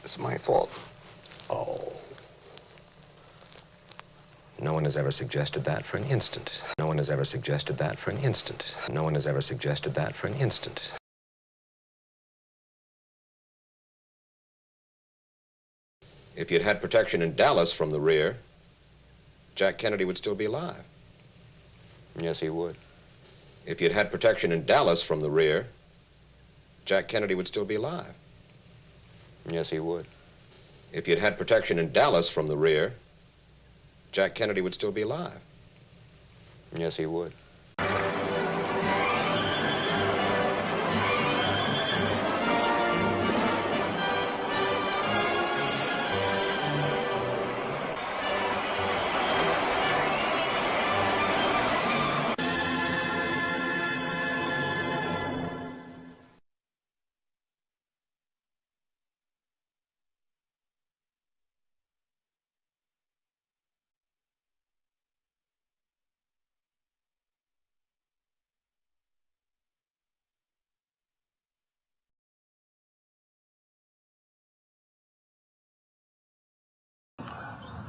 It's my fault. Oh. No one has ever suggested that for an instant. No one has ever suggested that for an instant. No one has ever suggested that for an instant. If you'd had protection in Dallas from the rear, Jack Kennedy would still be alive. Yes, he would. If you'd had protection in Dallas from the rear, Jack Kennedy would still be alive. Yes, he would. If you'd had protection in Dallas from the rear, Jack Kennedy would still be alive. Yes, he would.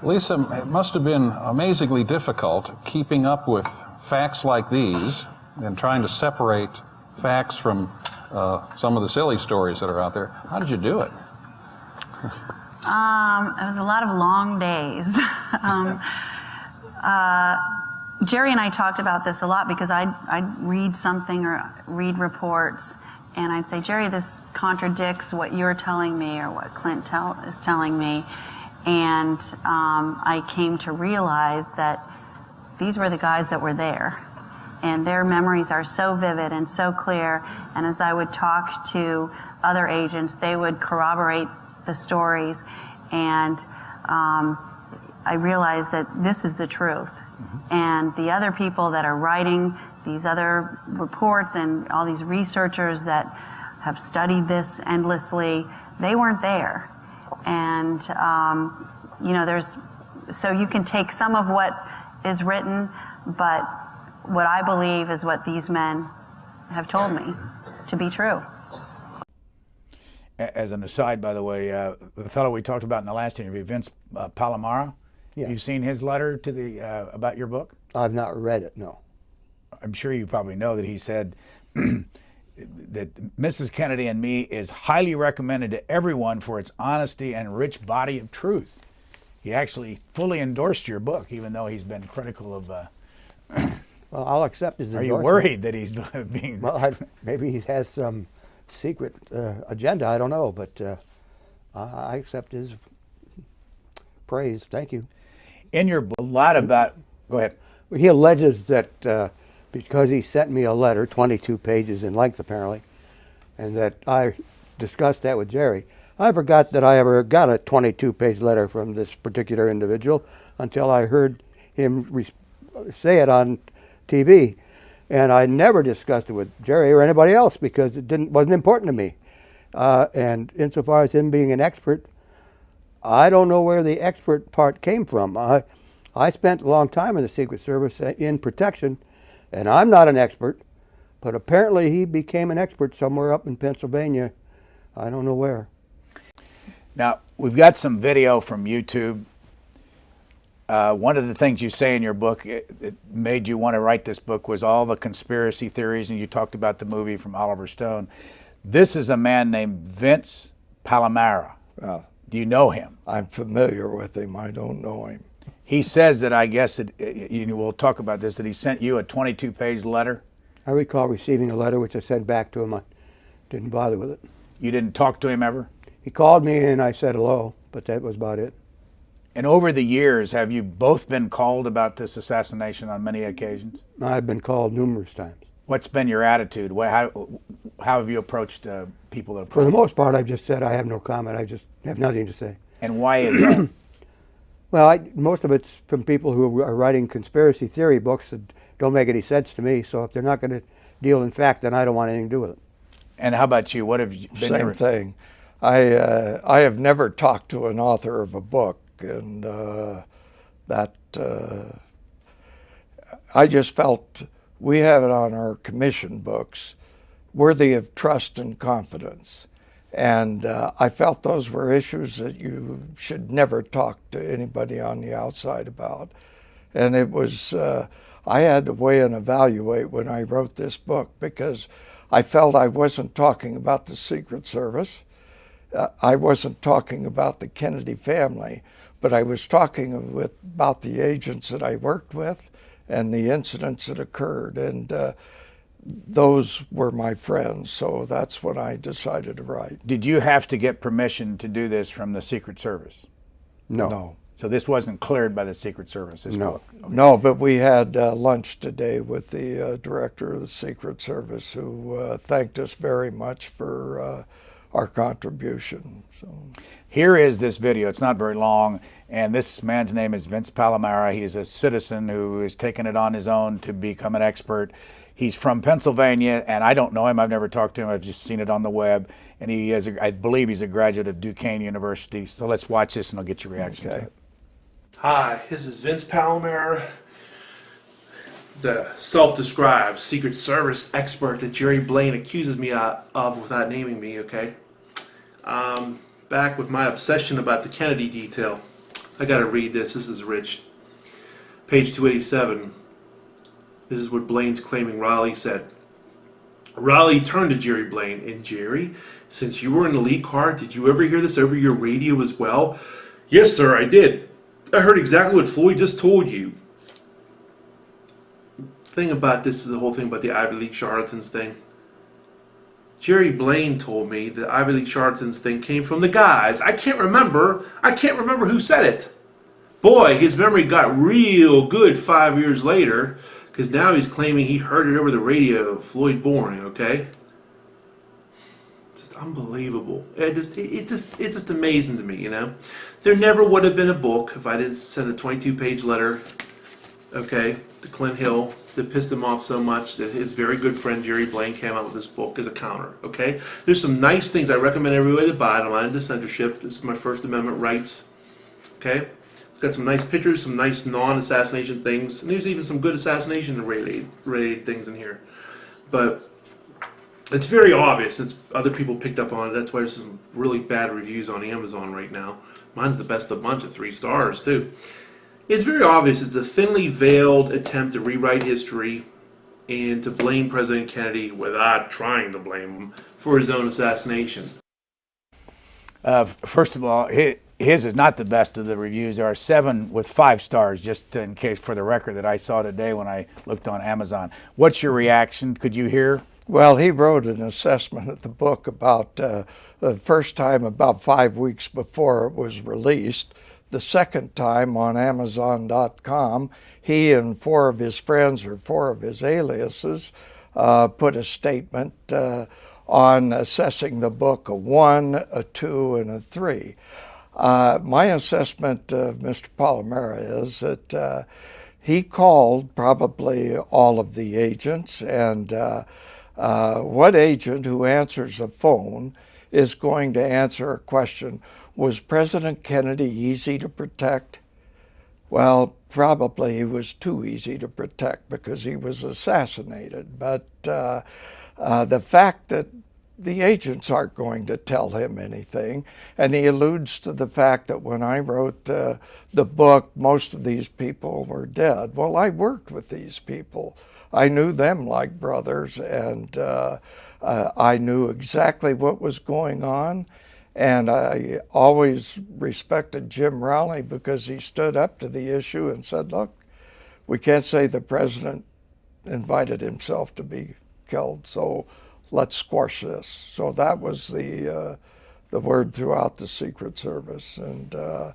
Lisa, it must have been amazingly difficult keeping up with facts like these and trying to separate facts from some of the silly stories that are out there. How did you do it? It was a lot of long days. Jerry and I talked about this a lot because I'd read something or read reports and I'd say, Jerry, this contradicts what you're telling me or what Clint is telling me. And I came to realize that these were the guys that were there. And their memories are so vivid and so clear. And as I would talk to other agents, they would corroborate the stories. And I realized that this is the truth. Mm-hmm. And the other people that are writing these other reports and all these researchers that have studied this endlessly, they weren't there. And, you know, so you can take some of what is written, but what I believe is what these men have told me to be true. As an aside, by the way, the fellow we talked about in the last interview, Vince Palomara, yeah. You've seen his letter to the about your book? I've not read it, no. I'm sure you probably know that he said that Mrs. Kennedy and Me is highly recommended to everyone for its honesty and rich body of truth. He actually fully endorsed your book, even though he's been critical of... Well, I'll accept his endorsement. Are you worried that he's being... Well, maybe he has some secret agenda, I don't know, but I accept his praise. Thank you. In your book, a lot about... Go ahead. He alleges that because he sent me a letter, 22 pages in length apparently, and that I discussed that with Jerry. I forgot that I ever got a 22-page letter from this particular individual until I heard him say it on TV. And I never discussed it with Jerry or anybody else because it wasn't important to me. And insofar as him being an expert, I don't know where the expert part came from. I spent a long time in the Secret Service in protection, and I'm not an expert, but apparently he became an expert somewhere up in Pennsylvania. I don't know where. Now, we've got some video from YouTube. One of the things you say in your book that made you want to write this book was all the conspiracy theories, and you talked about the movie from Oliver Stone. This is a man named Vince Palomara. Do you know him? I'm familiar with him. I don't know him. He says that, I guess, we'll talk about this, that he sent you a 22-page letter. I recall receiving a letter which I sent back to him. I didn't bother with it. You didn't talk to him ever? He called me and I said hello, but that was about it. And over the years, have you both been called about this assassination on many occasions? I've been called numerous times. What's been your attitude? How have you approached people that have called? For the most part, I've just said I have no comment. I just have nothing to say. And why is that? Well, most of it's from people who are writing conspiracy theory books that don't make any sense to me. So if they're not going to deal in fact, then I don't want anything to do with it. And how about you? What have you been? Same thing. I have never talked to an author of a book, and I just felt we have it on our commission books, worthy of trust and confidence. And I felt those were issues that you should never talk to anybody on the outside about. And it was, I had to weigh and evaluate when I wrote this book, because I felt I wasn't talking about the Secret Service. I wasn't talking about the Kennedy family, but I was talking about the agents that I worked with and the incidents that occurred. And those were my friends, so that's what I decided to write. Did you have to get permission to do this from the Secret Service? No. No. So this wasn't cleared by the Secret Service, this No. book? No, but we had lunch today with the director of the Secret Service, who thanked us very much for our contribution. So Here is this video. It's not very long, and this man's name is Vince Palomera. He is a citizen who has taken it on his own to become an expert. He's from Pennsylvania, and I don't know him. I've never talked to him. I've just seen it on the web. And he is, I believe he's a graduate of Duquesne University. So let's watch this, and I'll get your reaction to it. Hi, this is Vince Palomera, the self-described Secret Service expert that Jerry Blaine accuses me of without naming me, okay? Back with my obsession about the Kennedy detail. I gotta read this. This is rich. Page 287. This is what Blaine's claiming Raleigh said. Raleigh turned to Jerry Blaine. And Jerry, since you were in the lead car, did you ever hear this over your radio as well? Yes, sir, I did. I heard exactly what Floyd just told you. The thing about this is the whole thing about the Ivy League charlatans thing. Jerry Blaine told me the Ivy League charlatans thing came from the guys. I can't remember who said it. Boy, his memory got real good 5 years later, because now he's claiming he heard it over the radio, Floyd Boring, okay? Just unbelievable. It's just amazing to me, you know? There never would have been a book if I didn't send a 22-page letter, okay, to Clint Hill that pissed him off so much that his very good friend Jerry Blaine came out with this book as a counter, okay? There's some nice things I recommend everybody to buy. I'm not into censorship. This is my First Amendment rights, okay? It's got some nice pictures, some nice non-assassination things, and there's even some good assassination-related things in here. But it's very obvious. Other people picked up on it. That's why there's some really bad reviews on Amazon right now. Mine's the best of the bunch at 3 stars, too. It's very obvious it's a thinly veiled attempt to rewrite history and to blame President Kennedy without trying to blame him for his own assassination. First of all, his is not the best of the reviews. There are 7 with 5 stars, just in case, for the record, that I saw today when I looked on Amazon. What's your reaction? Could you hear? Well, he wrote an assessment of the book about the first time about 5 weeks before it was released. The second time on Amazon.com, he and 4 of his friends, or 4 of his aliases, put a statement on assessing the book a 1, a 2, and a 3. My assessment of Mr. Palomera is that he called probably all of the agents, and what agent who answers a phone is going to answer a question, was President Kennedy easy to protect? Well, probably he was too easy to protect because he was assassinated. But the fact that the agents aren't going to tell him anything, and he alludes to the fact that when I wrote the book, most of these people were dead. Well, I worked with these people. I knew them like brothers, and I knew exactly what was going on. And I always respected Jim Rowley because he stood up to the issue and said, look, we can't say the president invited himself to be killed, so let's squash this. So that was the word throughout the Secret Service. And Mr.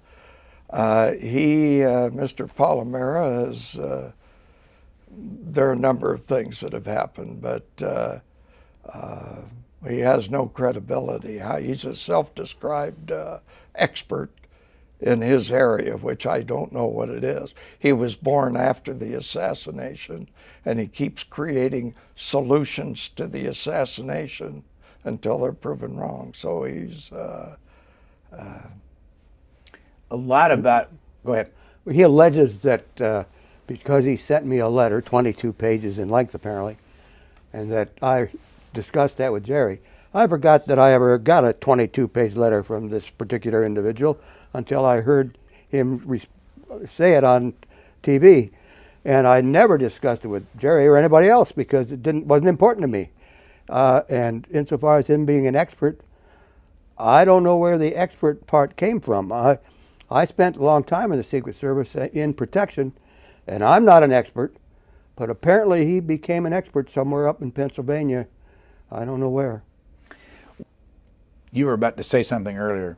Palomera, there are a number of things that have happened, but he has no credibility. He's a self-described expert in his area, which I don't know what it is. He was born after the assassination, and he keeps creating solutions to the assassination until they're proven wrong. So he's A lot about, go ahead. He alleges that because he sent me a letter, 22 pages in length apparently, and that I discussed that with Jerry, I forgot that I ever got a 22-page letter from this particular individual until I heard him say it on TV. And I never discussed it with Jerry or anybody else because it wasn't important to me. And insofar as him being an expert, I don't know where the expert part came from. I spent a long time in the Secret Service in protection, and I'm not an expert, but apparently he became an expert somewhere up in Pennsylvania. I don't know where. You were about to say something earlier.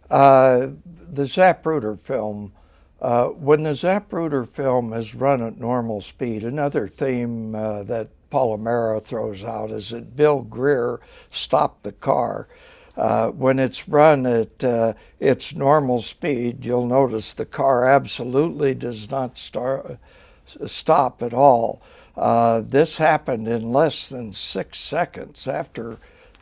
The Zapruder film, when the Zapruder film is run at normal speed, another theme that Paul O'Mara throws out is that Bill Greer stopped the car. When it's run at its normal speed, you'll notice the car absolutely does not stop at all. This happened in less than 6 seconds after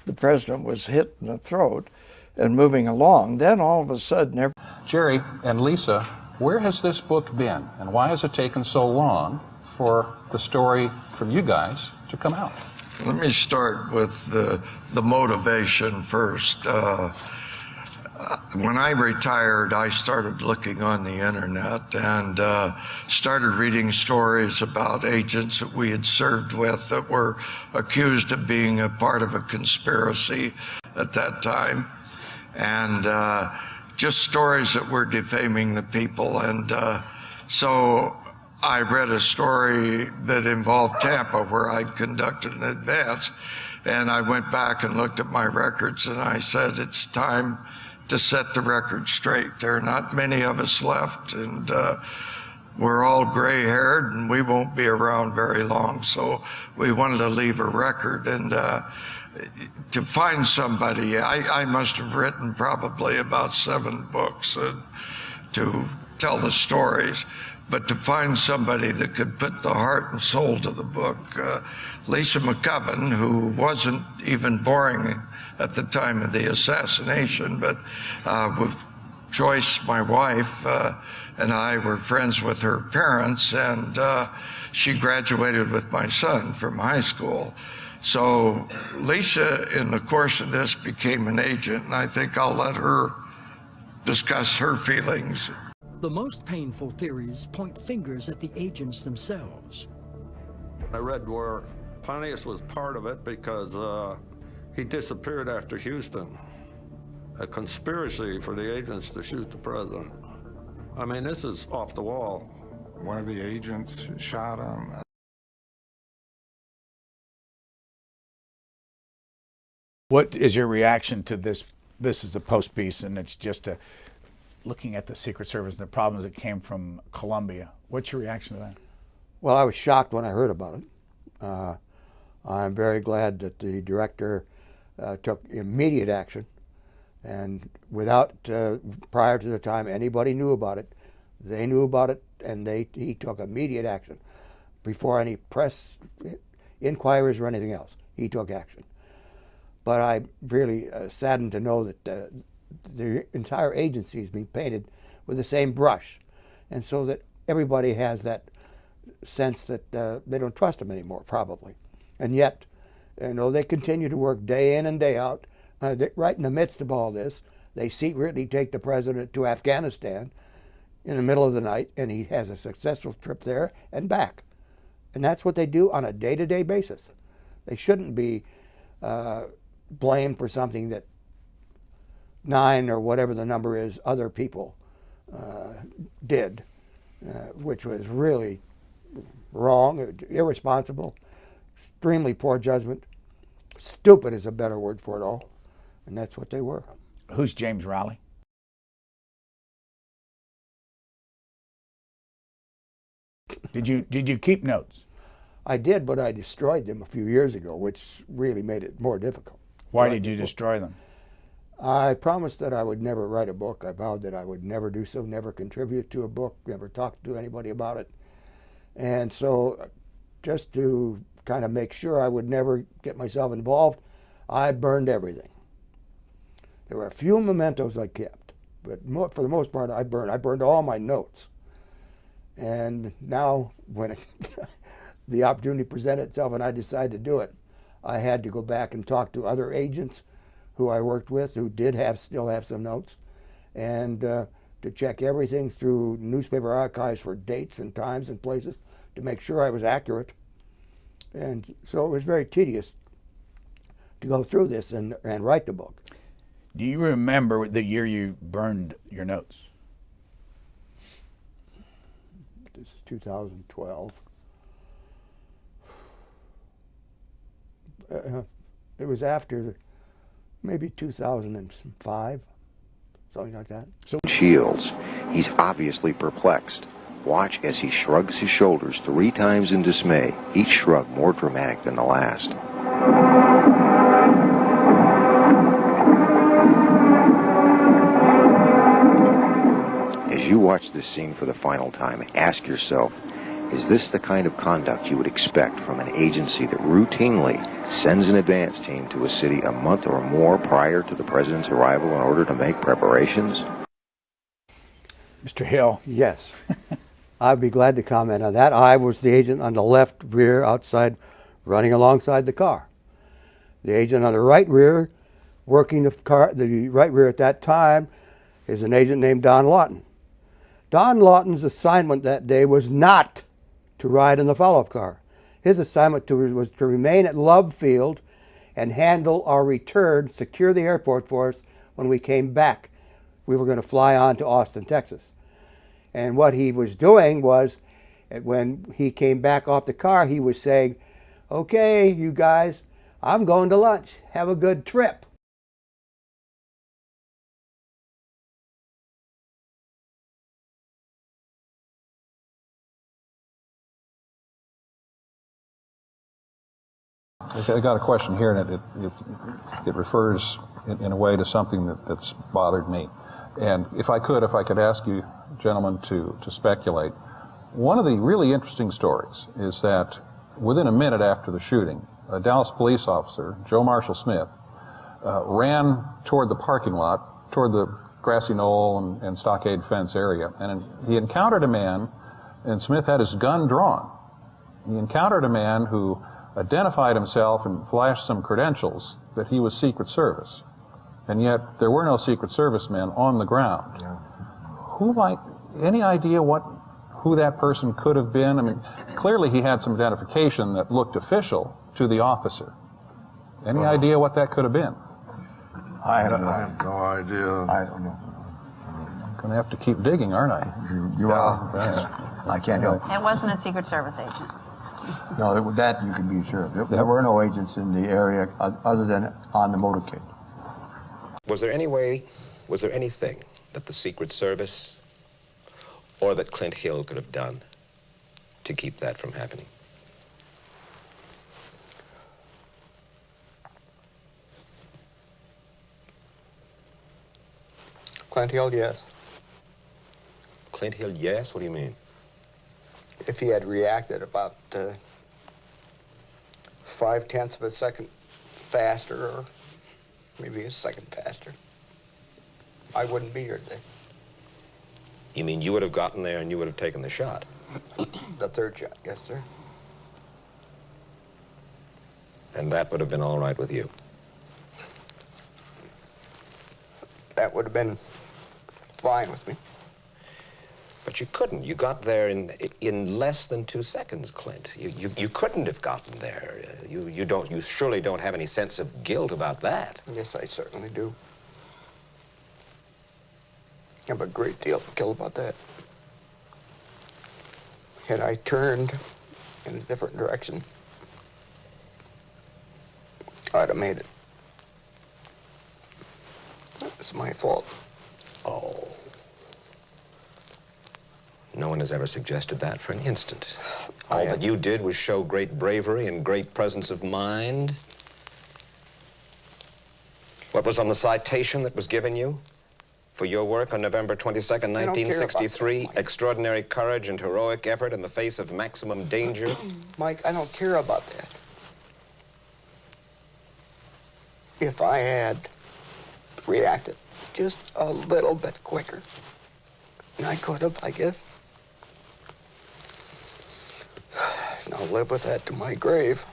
the president was hit in the throat and moving along. Then all of a sudden, Jerry and Lisa, where has this book been, and why has it taken so long for the story from you guys to come out? let me start with the motivation first. When I retired, I started looking on the internet and started reading stories about agents that we had served with that were accused of being a part of a conspiracy at that time. And just stories that were defaming the people. And so I read a story that involved Tampa where I'd conducted an advance. And I went back and looked at my records and I said, it's time to set the record straight. There are not many of us left, and we're all gray-haired, and we won't be around very long. So we wanted to leave a record, and to find somebody, I must have written probably about 7 books to tell the stories. But to find somebody that could put the heart and soul to the book, Lisa McCovern, who wasn't even born at the time of the assassination, but Joyce, my wife, and I were friends with her parents, and she graduated with my son from high school. So Lisa, in the course of this, became an agent, and I think I'll let her discuss her feelings. The most painful theories point fingers at the agents themselves. I read where Pontius was part of it because he disappeared after Houston. A conspiracy for the agents to shoot the president. I mean, this is off the wall. One of the agents shot him. What is your reaction to this? This is a post piece, and it's just looking at the Secret Service and the problems that came from Colombia. What's your reaction to that? Well, I was shocked when I heard about it. I'm very glad that the director took immediate action, and without, prior to the time anybody knew about it, they knew about it, and he took immediate action. Before any press inquiries or anything else, he took action. But I'm really saddened to know that the entire agency is being painted with the same brush, and so that everybody has that sense that they don't trust them anymore, probably. And yet, they continue to work day in and day out. Right in the midst of all this, they secretly take the president to Afghanistan in the middle of the night, and he has a successful trip there and back. And that's what they do on a day-to-day basis. They shouldn't be blamed for something that 9 or whatever the number is, other people did, which was really wrong, irresponsible, extremely poor judgment. Stupid is a better word for it all, and that's what they were. Who's James Rowley? Did you keep notes? I did, but I destroyed them a few years ago, which really made it more difficult. Why did you destroy them? I promised that I would never write a book. I vowed that I would never do so, never contribute to a book, never talk to anybody about it. And so just to kind of make sure I would never get myself involved, I burned everything. There were a few mementos I kept, but for the most part I burned all my notes. And now when the opportunity presented itself and I decided to do it, I had to go back and talk to other agents who I worked with who still have some notes, and to check everything through newspaper archives for dates and times and places to make sure I was accurate. And so it was very tedious to go through this and write the book. Do you remember the year you burned your notes? This is 2012. It was after maybe 2005, something like that. Shields. He's obviously perplexed. Watch as he shrugs his shoulders 3 times in dismay, each shrug more dramatic than the last. As you watch this scene for the final time, ask yourself, is this the kind of conduct you would expect from an agency that routinely sends an advance team to a city a month or more prior to the president's arrival in order to make preparations? Mr. Hill. Yes. I'd be glad to comment on that. I was the agent on the left rear outside, running alongside the car. The agent on the right rear, working the right rear at that time, is an agent named Don Lawton. Don Lawton's assignment that day was not to ride in the follow-up car. His assignment was to remain at Love Field and handle our return, secure the airport for us when we came back. We were going to fly on to Austin, Texas. And what he was doing was, when he came back off the car, he was saying, "Okay, you guys, I'm going to lunch. Have a good trip." I got a question here, and it refers in a way to something that's bothered me. And if I could ask you, gentlemen, to speculate. One of the really interesting stories is that within a minute after the shooting, a Dallas police officer, Joe Marshall Smith, ran toward the parking lot, toward the grassy knoll and stockade fence area, and he encountered a man, and Smith had his gun drawn. He encountered a man who identified himself and flashed some credentials that he was Secret Service. And yet there were no Secret Service men on the ground. Yeah. Any idea who that person could have been? I mean, clearly he had some identification that looked official to the officer. Any idea what that could have been? I have no idea. I don't know. I'm going to have to keep digging, aren't I? You are. I can't help. It wasn't a Secret Service agent. No, that you can be sure. There were no agents in the area other than on the motorcade. Was there anything that the Secret Service or that Clint Hill could have done to keep that from happening? Clint Hill, yes. Clint Hill, yes? What do you mean? If he had reacted about 0.5 of a second faster, or maybe a second faster, I wouldn't be here today. You mean you would have gotten there and you would have taken the shot? The third shot, yes, sir. And that would have been all right with you? That would have been fine with me. But you couldn't. You got there in less than 2 seconds, Clint. You couldn't have gotten there. You surely don't have any sense of guilt about that. Yes, I certainly do. I have a great deal of guilt about that. Had I turned in a different direction, I'd have made it. It's my fault. Oh. No one has ever suggested that for an instant. All that you did was show great bravery and great presence of mind. What was on the citation that was given you for your work on November 22nd, 1963? Extraordinary courage and heroic effort in the face of maximum danger. Mike, I don't care about that. If I had reacted just a little bit quicker, and I could have, I guess. And I'll live with that to my grave.